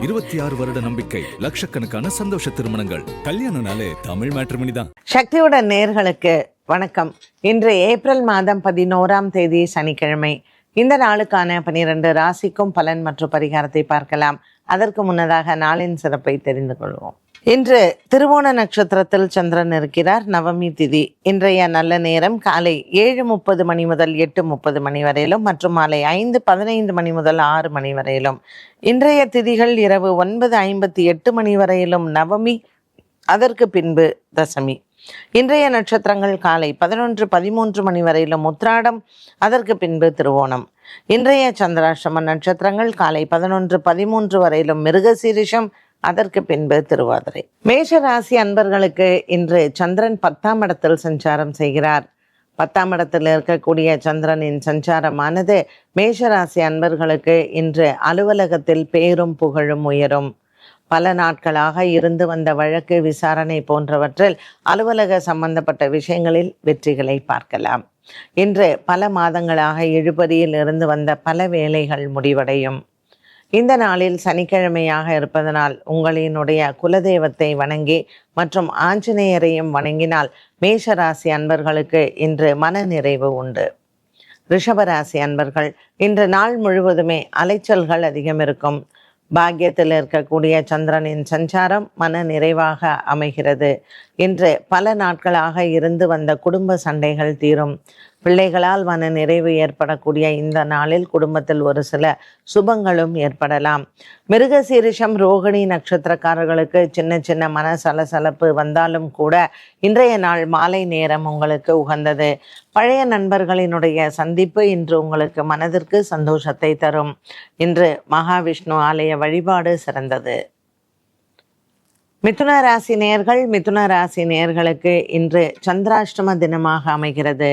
26 வருட நம்பிக்கை, லட்சக்கணக்கான சந்தோஷ திருமணங்கள். கல்யாணம்னாலே தமிழ் மேட்ரிமோனி தான். சக்தியுடன் நேயர்களுக்கு வணக்கம். இன்று ஏப்ரல் மாதம் 11ஆம் தேதி சனிக்கிழமை. இந்த நாளுக்கான 12 ராசிக்கும் பலன் மற்றும் பரிகாரத்தை பார்க்கலாம். அதற்கு முன்னதாக நாளின் சிறப்பை தெரிந்து கொள்வோம். இன்று திருவோண நட்சத்திரத்தில் சந்திரன் இருக்கிறார். நவமி திதி. இன்றைய நல்ல நேரம் காலை 7:30 மணி முதல் 8:30 மணி வரையிலும் மற்றும் மாலை 5:15 மணி முதல் 6 மணி வரையிலும். இன்றைய திதிகள் இரவு 9:58 மணி வரையிலும் நவமி, அதற்கு பின்பு தசமி. இன்றைய நட்சத்திரங்கள் காலை 11:13 மணி வரையிலும் உத்திராடம், அதற்கு பின்பு திருவோணம். இன்றைய சந்திராஷ்டம நட்சத்திரங்கள் காலை 11:13 வரையிலும் மிருகசீரிஷம், அதற்கு பின்பு திருவாதிரை. மேஷ ராசி அன்பர்களுக்கு இன்று சந்திரன் 10ஆம் இடத்தில் சஞ்சாரம் செய்கிறார். 10ஆம் இடத்தில் இருக்கக்கூடிய சந்திரனின் சஞ்சாரமானது மேஷ ராசி அன்பர்களுக்கு இன்று அலுவலகத்தில் பேரும் புகழும் உயரும். பல நாட்களாக இருந்து வந்த வழக்கு விசாரணை போன்றவற்றில் அலுவலக சம்பந்தப்பட்ட விஷயங்களில் வெற்றிகளை பார்க்கலாம். இன்று பல மாதங்களாக இழுபறியில் இருந்து வந்த பல வேலைகள் முடிவடையும். இந்த நாளில் சனிக்கிழமையாக இருப்பதனால் உங்களினுடைய குலதெய்வத்தை வணங்கி மற்றும் ஆஞ்சநேயரையும் வணங்கினால் மேஷராசி அன்பர்களுக்கு இன்று மன நிறைவு உண்டு. ரிஷபராசி அன்பர்கள் இன்று நாள் முழுவதுமே அலைச்சல்கள் அதிகம் இருக்கும். பாக்கியத்தில் இருக்கக்கூடிய சந்திரனின் சஞ்சாரம் மன நிறைவாக அமைகிறது. இன்று பல நாட்களாக இருந்து வந்த குடும்ப சண்டைகள் தீரும். பிள்ளைகளால் மன நிறைவு ஏற்படக்கூடிய இந்த நாளில் குடும்பத்தில் ஒரு சில சுபங்களும் ஏற்படலாம். மிருகசீரிஷம், ரோகிணி நட்சத்திரக்காரர்களுக்கு சின்ன சின்ன மன சலசலப்பு வந்தாலும் கூட இன்றைய நாள் மாலை நேரம் உங்களுக்கு உகந்தது. பழைய நண்பர்களினுடைய சந்திப்பு இன்று உங்களுக்கு மனதிற்கு சந்தோஷத்தை தரும். இன்று மகாவிஷ்ணு ஆலய வழிபாடு சிறந்தது. மிதுன ராசி நேயர்கள், மிதுன ராசி நேயர்களுக்கு இன்று சந்திராஷ்டம தினமாக அமைகிறது.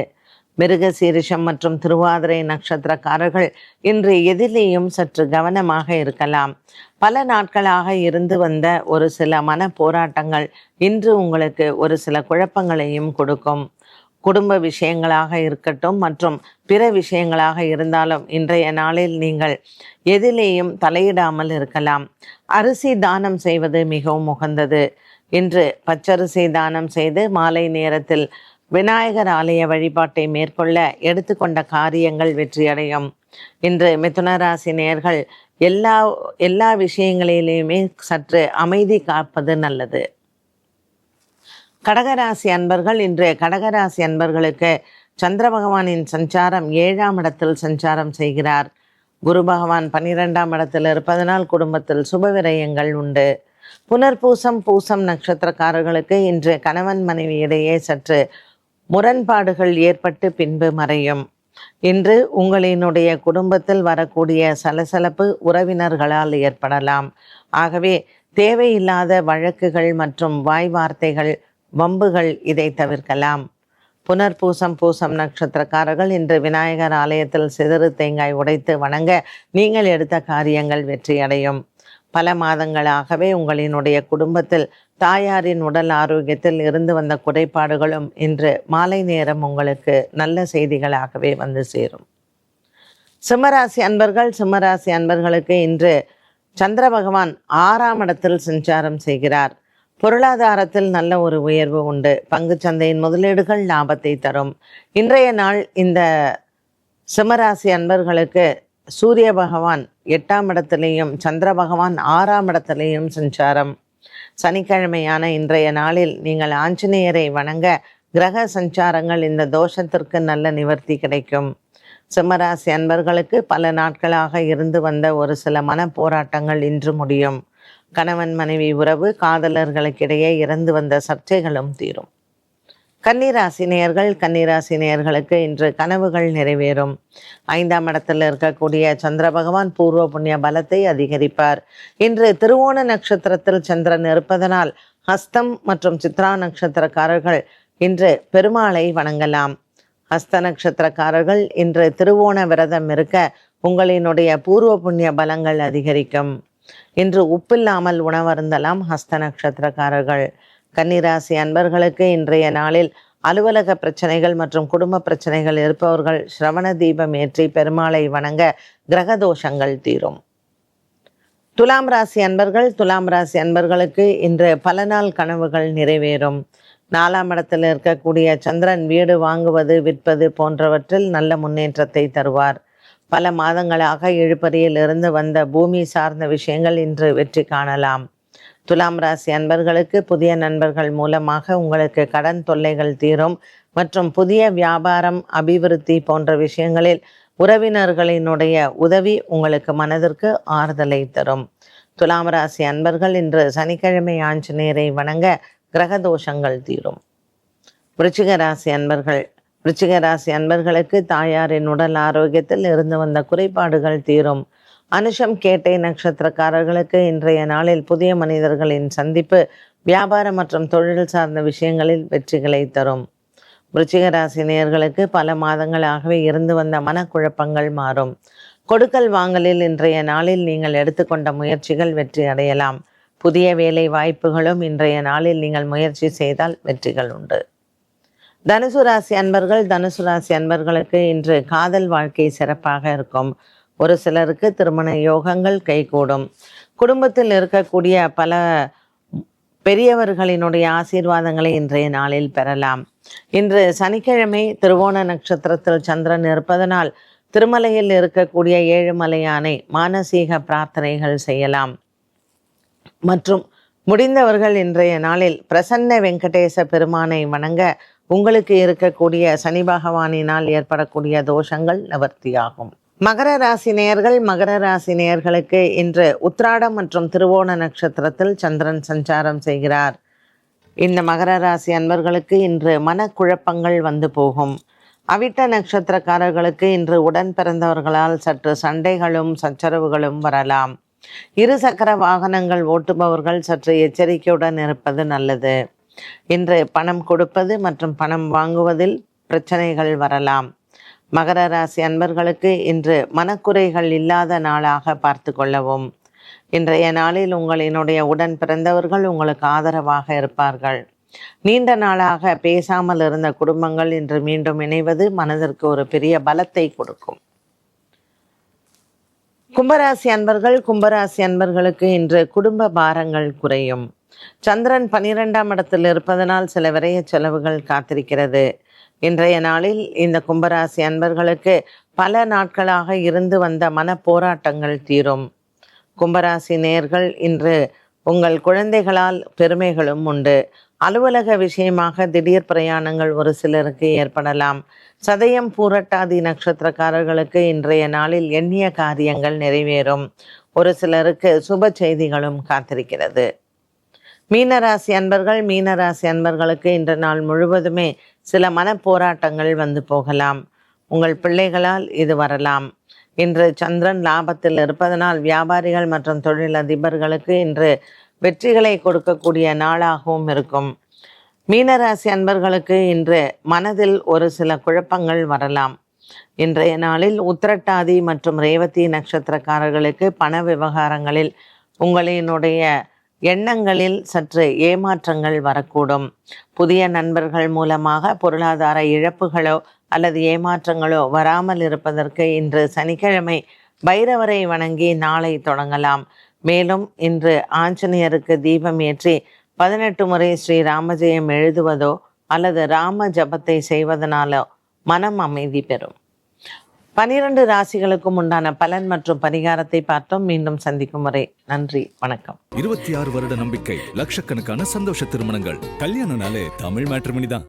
மிருகசீரிஷம் மற்றும் திருவாதிரை நட்சத்திரக்காரர்கள் இன்று எதிலேயும் சற்று கவனமாக இருக்கலாம். பல நாட்களாக இருந்து வந்த ஒரு சில மன போராட்டங்கள் இன்று உங்களுக்கு ஒரு சில குழப்பங்களையும் கொடுக்கும். குடும்ப விஷயங்களாக இருக்கட்டும் மற்றும் பிற விஷயங்களாக இருந்தாலும் இன்றைய நாளில் நீங்கள் எதிலேயும் தலையிடாமல் இருக்கலாம். அரிசி தானம் செய்வது மிகவும் உகந்தது. இன்று பச்சரிசி தானம் செய்து மாலை நேரத்தில் விநாயகர் ஆலய வழிபாட்டை மேற்கொள்ள எடுத்துக்கொண்ட காரியங்கள் வெற்றியடையும். இன்று மிதுன ராசி நேயர்கள் எல்லா விஷயங்களிலுமே சற்று அமைதி காப்பது நல்லது. கடகராசி அன்பர்கள், இன்று கடகராசி அன்பர்களுக்கு சந்திர பகவானின் சஞ்சாரம் 7ஆம் இடத்தில் சஞ்சாரம் செய்கிறார். குரு பகவான் 12ஆம் இடத்தில் இருப்பதனால் குடும்பத்தில் சுபவிரயங்கள் உண்டு. புனர்பூசம், பூசம் நட்சத்திரக்காரர்களுக்கு இன்று கணவன் மனைவி இடையே சற்று முரண்பாடுகள் ஏற்பட்டு பின்பு மறையும். இன்று உங்களினுடைய குடும்பத்தில் வரக்கூடிய சலசலப்பு உறவினர்களால் ஏற்படலாம். ஆகவே தேவையில்லாத வழக்குகள் மற்றும் வாய் வார்த்தைகள், வம்புகள் இதை தவிர்க்கலாம். புனர்பூசம், பூசம் நட்சத்திரக்காரர்கள் இன்று விநாயகர் ஆலயத்தில் சிதறு தேங்காய் உடைத்து வணங்க நீங்கள் எடுத்த காரியங்கள் வெற்றியடையும். பல மாதங்களாகவே உங்களினுடைய குடும்பத்தில் தாயாரின் உடல் ஆரோக்கியத்தில் இருந்து வந்த குறைபாடுகளும் இன்று மாலை நேரம் உங்களுக்கு நல்ல செய்திகளாகவே வந்து சேரும். சிம்மராசி அன்பர்கள், சிம்மராசி அன்பர்களுக்கு இன்று சந்திர பகவான் 6ஆம் இடத்தில் சஞ்சாரம் செய்கிறார். பொருளாதாரத்தில் நல்ல ஒரு உயர்வு உண்டு. பங்கு சந்தையின் முதலீடுகள் லாபத்தை தரும். இன்றைய நாள் இந்த சிம்மராசி அன்பர்களுக்கு சூரிய பகவான் 8ஆம் இடத்திலேயும் சந்திர பகவான் 6ஆம் இடத்திலேயும் சஞ்சாரம். சனிக்கிழமையான இன்றைய நாளில் நீங்கள் ஆஞ்சநேயரை வணங்க கிரக சஞ்சாரங்கள் இந்த தோஷத்திற்கு நல்ல நிவர்த்தி கிடைக்கும். சிம்மராசி அன்பர்களுக்கு பல நாட்களாக இருந்து வந்த ஒரு சில மன போராட்டங்கள் இன்று முடியும். கணவன் மனைவி உறவு, காதலர்களுக்கிடையே இருந்து வந்த சர்ச்சைகளும் தீரும். கன்னிராசி நேயர்கள், கன்னிராசி நேயர்களுக்கு இன்று கனவுகள் நிறைவேறும். 5ஆம் இடத்தில் இருக்கக்கூடிய சந்திர பகவான் பூர்வ புண்ணிய பலத்தை அதிகரிப்பார். இன்று திருவோண நட்சத்திரத்தில் சந்திரன் இருப்பதனால் ஹஸ்தம் மற்றும் சித்ரா நட்சத்திரக்காரர்கள் இன்று பெருமாளை வணங்கலாம். ஹஸ்த நட்சத்திரக்காரர்கள் இன்று திருவோண விரதம் இருக்க உங்களினுடைய பூர்வ புண்ணிய பலங்கள் அதிகரிக்கும். இன்று உப்பில்லாமல் உணவருந்தலாம் ஹஸ்த நட்சத்திரக்காரர்கள். கன்னிராசி அன்பர்களுக்கு இன்றைய நாளில் அலுவலக பிரச்சனைகள் மற்றும் குடும்ப பிரச்சனைகள் இருப்பவர்கள் சிரவண தீபம் ஏற்றி பெருமாளை வணங்க கிரகதோஷங்கள் தீரும். துலாம் ராசி அன்பர்கள், துலாம் ராசி அன்பர்களுக்கு இன்று பல நாள் கனவுகள் நிறைவேறும். 4ஆம் இடத்தில் இருக்கக்கூடிய சந்திரன் வீடு வாங்குவது, விற்பது போன்றவற்றில் நல்ல முன்னேற்றத்தை தருவார். பல மாதங்களாக இழுபறியில் இருந்து வந்த பூமி சார்ந்த விஷயங்கள் இன்று வெற்றி காணலாம். துலாம் ராசி அன்பர்களுக்கு புதிய நண்பர்கள் மூலமாக உங்களுக்கு கடன் தொல்லைகள் தீரும் மற்றும் புதிய வியாபாரம், அபிவிருத்தி போன்ற விஷயங்களில் உறவினர்களினுடைய உதவி உங்களுக்கு மனதிற்கு ஆறுதலை தரும். துலாம் ராசி அன்பர்கள் இன்று சனிக்கிழமை ஆஞ்சநேயரை வணங்க கிரக தோஷங்கள் தீரும். விருச்சிக ராசி அன்பர்கள், விருச்சிக ராசி அன்பர்களுக்கு தாயாரின் உடல் ஆரோக்கியத்தில் இருந்து வந்த குறைபாடுகள் தீரும். அனுஷம் கேட்டை நட்சத்திரக்காரர்களுக்கு இன்றைய நாளில் புதிய மனிதர்களின் சந்திப்பு வியாபாரம் மற்றும் தொழில் சார்ந்த விஷயங்களில் வெற்றிகளை தரும். விருச்சிக ராசி நேயர்களுக்கு பல மாதங்களாகவே இருந்து வந்த மனக்குழப்பங்கள் மாறும். கொடுக்கல் வாங்கலில் இன்றைய நாளில் நீங்கள் எடுத்துக்கொண்ட முயற்சிகள் வெற்றி அடையலாம். புதிய வேலை வாய்ப்புகளும் இன்றைய நாளில் நீங்கள் முயற்சி செய்தால் வெற்றிகள் உண்டு. தனுசு ராசி அன்பர்கள், தனுசு ராசி அன்பர்களுக்கு இன்று காதல் வாழ்க்கை சிறப்பாக இருக்கும். ஒரு சிலருக்கு திருமண யோகங்கள் கைகூடும். குடும்பத்தில் இருக்கக்கூடிய பல பெரியவர்களினுடைய ஆசீர்வாதங்களை இன்றைய நாளில் பெறலாம். இன்று சனிக்கிழமை திருவோண நட்சத்திரத்தில் சந்திரன் இருப்பதனால் திருமலையில் இருக்கக்கூடிய ஏழுமலையானை மானசீக பிரார்த்தனைகள் செய்யலாம். மற்றும் முடிந்தவர்கள் இன்றைய நாளில் பிரசன்ன வெங்கடேச பெருமானை வணங்க உங்களுக்கு இருக்கக்கூடிய சனி பகவானினால் ஏற்படக்கூடிய தோஷங்கள் நிவர்த்தியாகும். மகர ராசி நேயர்கள், மகர ராசி நேயர்களுக்கு இன்று உத்திராடம் மற்றும் திருவோண நட்சத்திரத்தில் சந்திரன் சஞ்சாரம் செய்கிறார். இந்த மகர ராசி அன்பர்களுக்கு இன்று மனக்குழப்பங்கள் வந்து போகும். அவிட்ட நட்சத்திரக்காரர்களுக்கு இன்று உடன் பிறந்தவர்களால் சற்று சண்டைகளும் சச்சரவுகளும் வரலாம். இரு சக்கர வாகனங்கள் ஓட்டுபவர்கள் சற்று எச்சரிக்கையுடன் இருப்பது நல்லது. இன்று பணம் கொடுப்பது மற்றும் பணம் வாங்குவதில் பிரச்சனைகள் வரலாம். மகர ராசி அன்பர்களுக்கு இன்று மனக்குறைகள் இல்லாத நாளாக பார்த்து கொள்ளவும். இன்றைய நாளில் உங்களினுடைய உடன் பிறந்தவர்கள் உங்களுக்கு ஆதரவாக இருப்பார்கள். நீண்ட நாளாக பேசாமல் இருந்த குடும்பங்கள் இன்று மீண்டும் இணைவது மனதிற்கு ஒரு பெரிய பலத்தை கொடுக்கும். கும்பராசி அன்பர்கள், கும்பராசி அன்பர்களுக்கு இன்று குடும்ப பாரங்கள் குறையும். சந்திரன் 12ஆம் இடத்தில் இருப்பதனால் சில விரைய செலவுகள் காத்திருக்கிறது. இன்றைய நாளில் இந்த கும்பராசி அன்பர்களுக்கு பல நாட்களாக இருந்து வந்த மன போராட்டங்கள் தீரும். கும்பராசி நேயர்கள் இன்று உங்கள் குழந்தைகளால் பெருமைகளும் உண்டு. அலுவலக விஷயமாக திடீர் பிரயாணங்கள் ஒரு சிலருக்கு ஏற்படலாம். சதயம் பூரட்டாதி நட்சத்திரக்காரர்களுக்கு இன்றைய நாளில் எண்ணிய காரியங்கள் நிறைவேறும். ஒரு சிலருக்கு சுப செய்திகளும் காத்திருக்கிறது. மீனராசி அன்பர்கள், மீனராசி அன்பர்களுக்கு இன்று நாள் முழுவதுமே சில மன போராட்டங்கள் வந்து போகலாம். உங்கள் பிள்ளைகளால் இது வரலாம். இன்று சந்திரன் லாபத்தில் இருப்பதனால் வியாபாரிகள் மற்றும் தொழில் அதிபர்களுக்கு இன்று வெற்றிகளை கொடுக்கக்கூடிய நாளாகவும் இருக்கும். மீனராசி அன்பர்களுக்கு இன்று மனதில் ஒரு சில குழப்பங்கள் வரலாம். இன்றைய நாளில் உத்திரட்டாதி மற்றும் ரேவதி நட்சத்திரக்காரர்களுக்கு பண விவகாரங்களில் உங்களினுடைய எண்ணங்களில் சற்று ஏமாற்றங்கள் வரக்கூடும். புதிய நண்பர்கள் மூலமாக பொருளாதார இழப்புகளோ அல்லது ஏமாற்றங்களோ வராமல் இருப்பதற்கு இன்று சனிக்கிழமை பைரவரை வணங்கி நாளை தொடங்கலாம். மேலும் இன்று ஆஞ்சநேயருக்கு தீபம் ஏற்றி 18 முறை ஸ்ரீ ராமஜெயம் எழுதுவதோ அல்லது ராம ஜபத்தை செய்வதனாலோ மனம் அமைதி பெறும். 12 ராசிகளுக்கும் உண்டான பலன் மற்றும் பரிகாரத்தை பார்த்தோம். மீண்டும் சந்திக்கும் வரை நன்றி, வணக்கம். 26 வருட நம்பிக்கை, லட்சக்கணக்கான சந்தோஷ திருமணங்கள். கல்யாணம்னாலே தமிழ் மேட்ரிமோனி தான்.